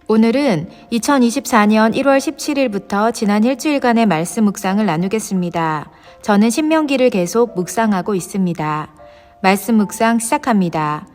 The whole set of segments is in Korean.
오늘은 2024년 1월 17일부터 지난 일주일간의 말씀 묵상을 나누겠습니다. 저는 신명기를 계속 묵상하고 있습니다. 말씀 묵상 시작합니다.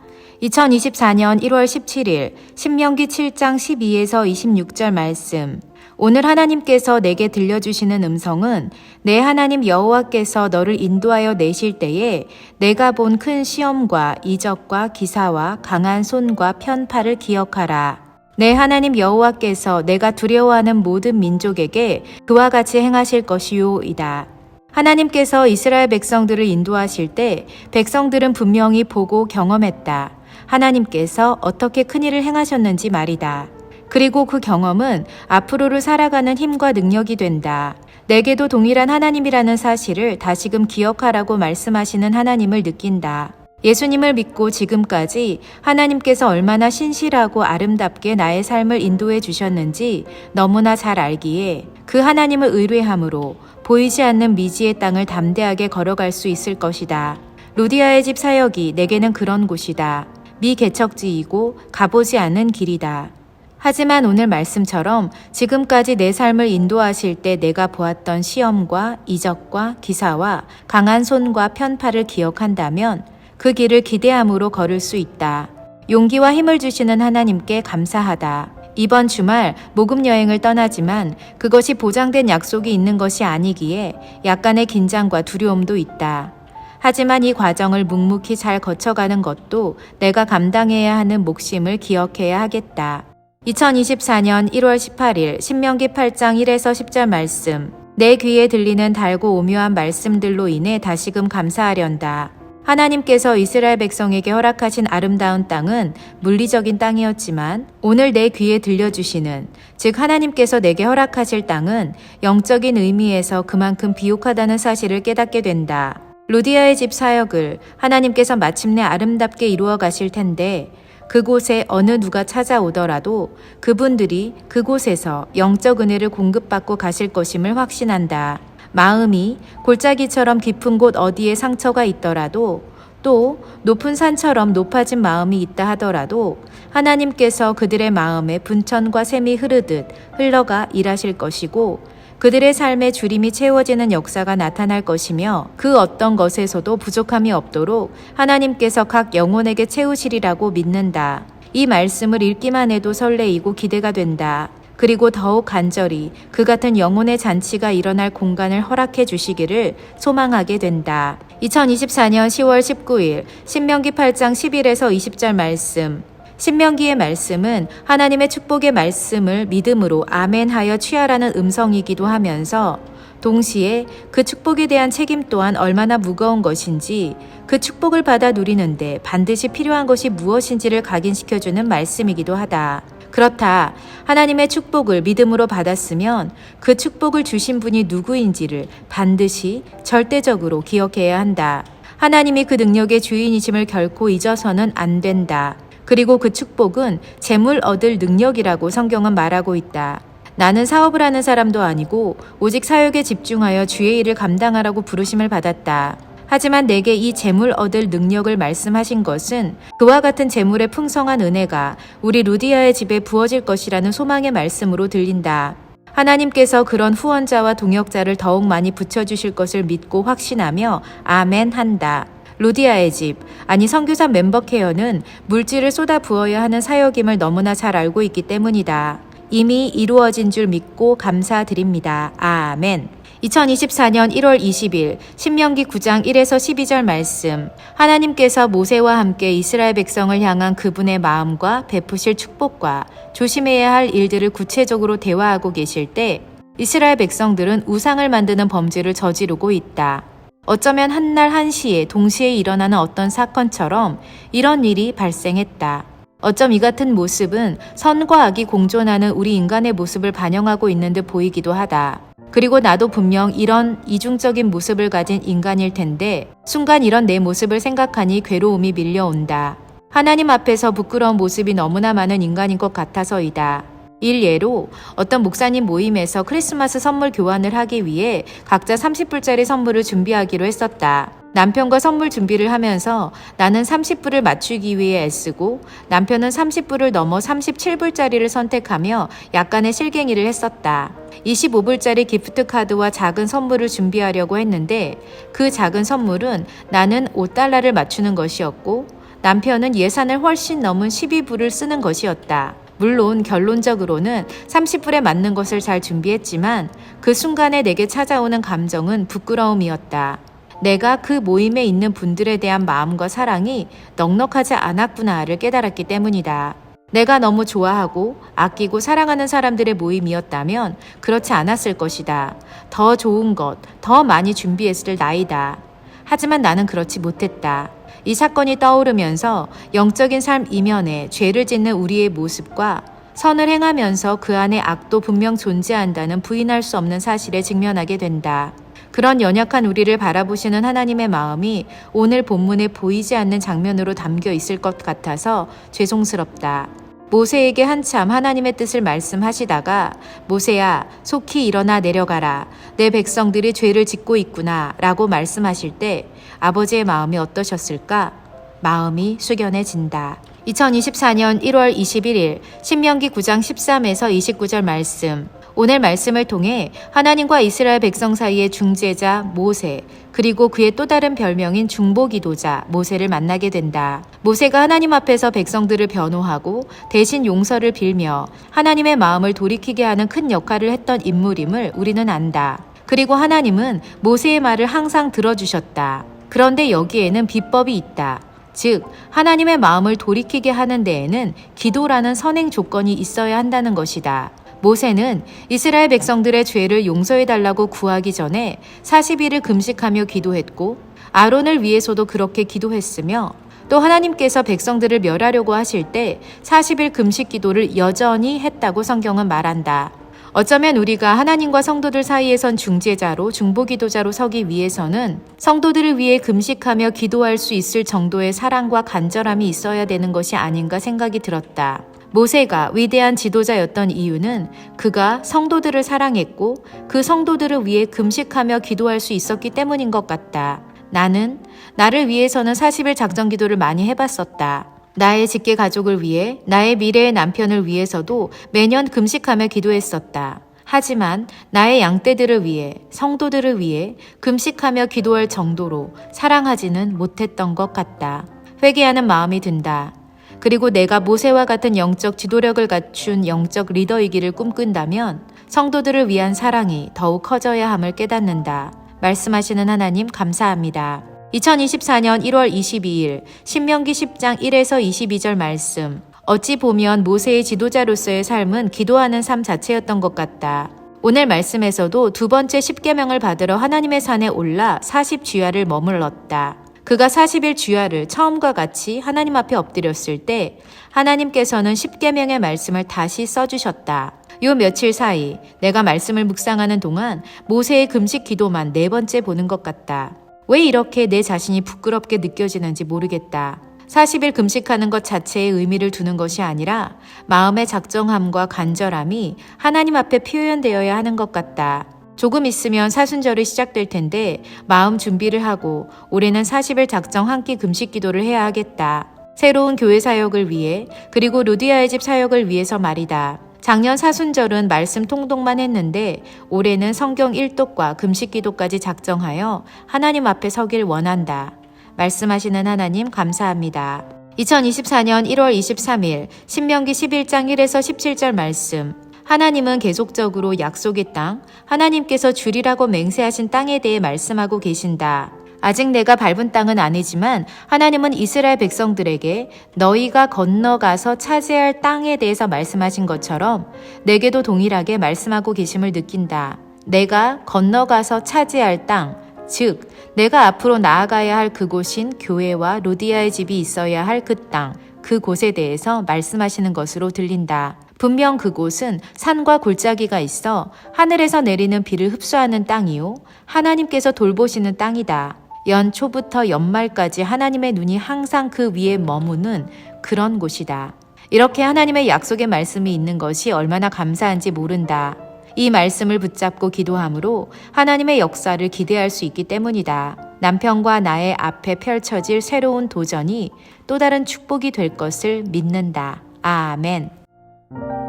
2024년 1월 17일 신명기 7장 12에서 26절 말씀. 오늘 하나님께서 내게 들려주시는 음성은 내 하나님 여호와께서 너를 인도하여 내실 때에 내가 본 큰 시험과 이적과 기사와 강한 손과 편팔을 기억하라. 내 하나님 여호와께서 내가 두려워하는 모든 민족에게 그와 같이 행하실 것이요이다. 하나님께서 이스라엘 백성들을 인도하실 때 백성들은 분명히 보고 경험했다. 하나님께서 어떻게 큰일을 행하셨는지 말이다. 그리고 그 경험은 앞으로를 살아가는 힘과 능력이 된다. 내게도 동일한 하나님이라는 사실을 다시금 기억하라고 말씀하시는 하나님을 느낀다. 예수님을 믿고 지금까지 하나님께서 얼마나 신실하고 아름답게 나의 삶을 인도해 주셨는지 너무나 잘 알기에 그 하나님을 의뢰함으로 보이지 않는 미지의 땅을 담대하게 걸어갈 수 있을 것이다. 루디아의 집 사역이 내게는 그런 곳이다. 미개척지이고 가보지 않은 길이다. 하지만 오늘 말씀처럼 지금까지 내 삶을 인도하실 때 내가 보았던 시험과 이적과 기사와 강한 손과 편팔을 기억한다면 그 길을 기대함으로 걸을 수 있다. 용기와 힘을 주시는 하나님께 감사하다. 이번 주말 모금 여행을 떠나지만 그것이 보장된 약속이 있는 것이 아니기에 약간의 긴장과 두려움도 있다. 하지만 이 과정을 묵묵히 잘 거쳐가는 것도 내가 감당해야 하는 몫임을 기억해야 하겠다. 2024년 1월 18일 신명기 8장 1에서 10절 말씀. 내 귀에 들리는 달고 오묘한 말씀들로 인해 다시금 감사하련다. 하나님께서 이스라엘 백성에게 허락하신 아름다운 땅은 물리적인 땅이었지만 오늘 내 귀에 들려주시는, 즉 하나님께서 내게 허락하실 땅은 영적인 의미에서 그만큼 비옥하다는 사실을 깨닫게 된다. 루디아의 집 사역을 하나님께서 마침내 아름답게 이루어 가실 텐데 그곳에 어느 누가 찾아오더라도 그분들이 그곳에서 영적 은혜를 공급받고 가실 것임을 확신한다. 마음이 골짜기처럼 깊은 곳 어디에 상처가 있더라도 또 높은 산처럼 높아진 마음이 있다 하더라도 하나님께서 그들의 마음에 분천과 샘이 흐르듯 흘러가 일하실 것이고 그들의 삶에 주림이 채워지는 역사가 나타날 것이며 그 어떤 것에서도 부족함이 없도록 하나님께서 각 영혼에게 채우시리라고 믿는다. 이 말씀을 읽기만 해도 설레이고 기대가 된다. 그리고 더욱 간절히 그 같은 영혼의 잔치가 일어날 공간을 허락해 주시기를 소망하게 된다. 2024년 10월 19일 신명기 8장 11에서 20절 말씀. 신명기의 말씀은 하나님의 축복의 말씀을 믿음으로 아멘하여 취하라는 음성이기도 하면서 동시에 그 축복에 대한 책임 또한 얼마나 무거운 것인지 그 축복을 받아 누리는데 반드시 필요한 것이 무엇인지를 각인시켜주는 말씀이기도 하다. 그렇다. 하나님의 축복을 믿음으로 받았으면 그 축복을 주신 분이 누구인지를 반드시 절대적으로 기억해야 한다. 하나님이 그 능력의 주인이심을 결코 잊어서는 안 된다. 그리고 그 축복은 재물 얻을 능력이라고 성경은 말하고 있다. 나는 사업을 하는 사람도 아니고 오직 사역에 집중하여 주의 일을 감당하라고 부르심을 받았다. 하지만 내게 이 재물 얻을 능력을 말씀하신 것은 그와 같은 재물의 풍성한 은혜가 우리 루디아의 집에 부어질 것이라는 소망의 말씀으로 들린다. 하나님께서 그런 후원자와 동역자를 더욱 많이 붙여주실 것을 믿고 확신하며 아멘 한다. 루디아의 집, 아니 선교사 멤버 케어는 물질을 쏟아 부어야 하는 사역임을 너무나 잘 알고 있기 때문이다. 이미 이루어진 줄 믿고 감사드립니다. 아멘. 2024년 1월 20일 신명기 9장 1에서 12절 말씀. 하나님께서 모세와 함께 이스라엘 백성을 향한 그분의 마음과 베푸실 축복과 조심해야 할 일들을 구체적으로 대화하고 계실 때 이스라엘 백성들은 우상을 만드는 범죄를 저지르고 있다. 어쩌면 한날 한시에 동시에 일어나는 어떤 사건처럼 이런 일이 발생했다. 어쩜 이 같은 모습은 선과 악이 공존하는 우리 인간의 모습을 반영하고 있는 듯 보이기도 하다. 그리고 나도 분명 이런 이중적인 모습을 가진 인간일 텐데 순간 이런 내 모습을 생각하니 괴로움이 밀려온다. 하나님 앞에서 부끄러운 모습이 너무나 많은 인간인 것 같아서이다. 일예로 어떤 목사님 모임에서 크리스마스 선물 교환을 하기 위해 각자 30불짜리 선물을 준비하기로 했었다. 남편과 선물 준비를 하면서 나는 30불을 맞추기 위해 애쓰고 남편은 30불을 넘어 37불짜리를 선택하며 약간의 실갱이를 했었다. 25불짜리 기프트 카드와 작은 선물을 준비하려고 했는데 그 작은 선물은 나는 5달러를 맞추는 것이었고 남편은 예산을 훨씬 넘은 12불을 쓰는 것이었다. 물론 결론적으로는 30불에 맞는 것을 잘 준비했지만 그 순간에 내게 찾아오는 감정은 부끄러움이었다. 내가 그 모임에 있는 분들에 대한 마음과 사랑이 넉넉하지 않았구나를 깨달았기 때문이다. 내가 너무 좋아하고 아끼고 사랑하는 사람들의 모임이었다면 그렇지 않았을 것이다. 더 좋은 것, 더 많이 준비했을 나이다. 하지만 나는 그렇지 못했다. 이 사건이 떠오르면서 영적인 삶 이면에 죄를 짓는 우리의 모습과 선을 행하면서 그 안에 악도 분명 존재한다는 부인할 수 없는 사실에 직면하게 된다. 그런 연약한 우리를 바라보시는 하나님의 마음이 오늘 본문에 보이지 않는 장면으로 담겨 있을 것 같아서 죄송스럽다. 모세에게 한참 하나님의 뜻을 말씀하시다가 모세야 속히 일어나 내려가라. 내 백성들이 죄를 짓고 있구나 라고 말씀하실 때 아버지의 마음이 어떠셨을까? 마음이 숙연해진다. 2024년 1월 21일 신명기 9장 13에서 29절 말씀. 오늘 말씀을 통해 하나님과 이스라엘 백성 사이의 중재자 모세, 그리고 그의 또 다른 별명인 중보기도자 모세를 만나게 된다. 모세가 하나님 앞에서 백성들을 변호하고 대신 용서를 빌며 하나님의 마음을 돌이키게 하는 큰 역할을 했던 인물임을 우리는 안다. 그리고 하나님은 모세의 말을 항상 들어주셨다. 그런데 여기에는 비법이 있다. 즉, 하나님의 마음을 돌이키게 하는 데에는 기도라는 선행 조건이 있어야 한다는 것이다. 모세는 이스라엘 백성들의 죄를 용서해달라고 구하기 전에 40일을 금식하며 기도했고 아론을 위해서도 그렇게 기도했으며 또 하나님께서 백성들을 멸하려고 하실 때 40일 금식 기도를 여전히 했다고 성경은 말한다. 어쩌면 우리가 하나님과 성도들 사이에 선 중재자로 중보기도자로 서기 위해서는 성도들을 위해 금식하며 기도할 수 있을 정도의 사랑과 간절함이 있어야 되는 것이 아닌가 생각이 들었다. 모세가 위대한 지도자였던 이유는 그가 성도들을 사랑했고 그 성도들을 위해 금식하며 기도할 수 있었기 때문인 것 같다. 나는 나를 위해서는 40일 작정 기도를 많이 해봤었다. 나의 직계 가족을 위해, 나의 미래의 남편을 위해서도 매년 금식하며 기도했었다. 하지만 나의 양떼들을 위해, 성도들을 위해 금식하며 기도할 정도로 사랑하지는 못했던 것 같다. 회개하는 마음이 든다. 그리고 내가 모세와 같은 영적 지도력을 갖춘 영적 리더이기를 꿈꾼다면 성도들을 위한 사랑이 더욱 커져야 함을 깨닫는다. 말씀하시는 하나님 감사합니다. 2024년 1월 22일 신명기 10장 1에서 22절 말씀. 어찌 보면 모세의 지도자로서의 삶은 기도하는 삶 자체였던 것 같다. 오늘 말씀에서도 두 번째 십계명을 받으러 하나님의 산에 올라 40주야를 머물렀다. 그가 40일 주야를 처음과 같이 하나님 앞에 엎드렸을 때 하나님께서는 십계명의 말씀을 다시 써주셨다. 요 며칠 사이 내가 말씀을 묵상하는 동안 모세의 금식 기도만 4번째 보는 것 같다. 왜 이렇게 내 자신이 부끄럽게 느껴지는지 모르겠다. 40일 금식하는 것 자체에 의미를 두는 것이 아니라 마음의 작정함과 간절함이 하나님 앞에 표현되어야 하는 것 같다. 조금 있으면 사순절이 시작될 텐데 마음 준비를 하고 올해는 40일 작정 한 끼 금식 기도를 해야 하겠다. 새로운 교회 사역을 위해 그리고 루디아의 집 사역을 위해서 말이다. 작년 사순절은 말씀 통독만 했는데 올해는 성경 일독과 금식 기도까지 작정하여 하나님 앞에 서길 원한다. 말씀하시는 하나님 감사합니다. 2024년 1월 23일 신명기 11장 1에서 17절 말씀. 하나님은 계속적으로 약속의 땅, 하나님께서 주리라고 맹세하신 땅에 대해 말씀하고 계신다. 아직 내가 밟은 땅은 아니지만 하나님은 이스라엘 백성들에게 너희가 건너가서 차지할 땅에 대해서 말씀하신 것처럼 내게도 동일하게 말씀하고 계심을 느낀다. 내가 건너가서 차지할 땅, 즉 내가 앞으로 나아가야 할 그곳인 교회와 루디아의 집이 있어야 할 그 땅, 그곳에 대해서 말씀하시는 것으로 들린다. 분명 그곳은 산과 골짜기가 있어 하늘에서 내리는 비를 흡수하는 땅이요 하나님께서 돌보시는 땅이다. 연초부터 연말까지 하나님의 눈이 항상 그 위에 머무는 그런 곳이다. 이렇게 하나님의 약속의 말씀이 있는 것이 얼마나 감사한지 모른다. 이 말씀을 붙잡고 기도함으로 하나님의 역사를 기대할 수 있기 때문이다. 남편과 나의 앞에 펼쳐질 새로운 도전이 또 다른 축복이 될 것을 믿는다. 아멘.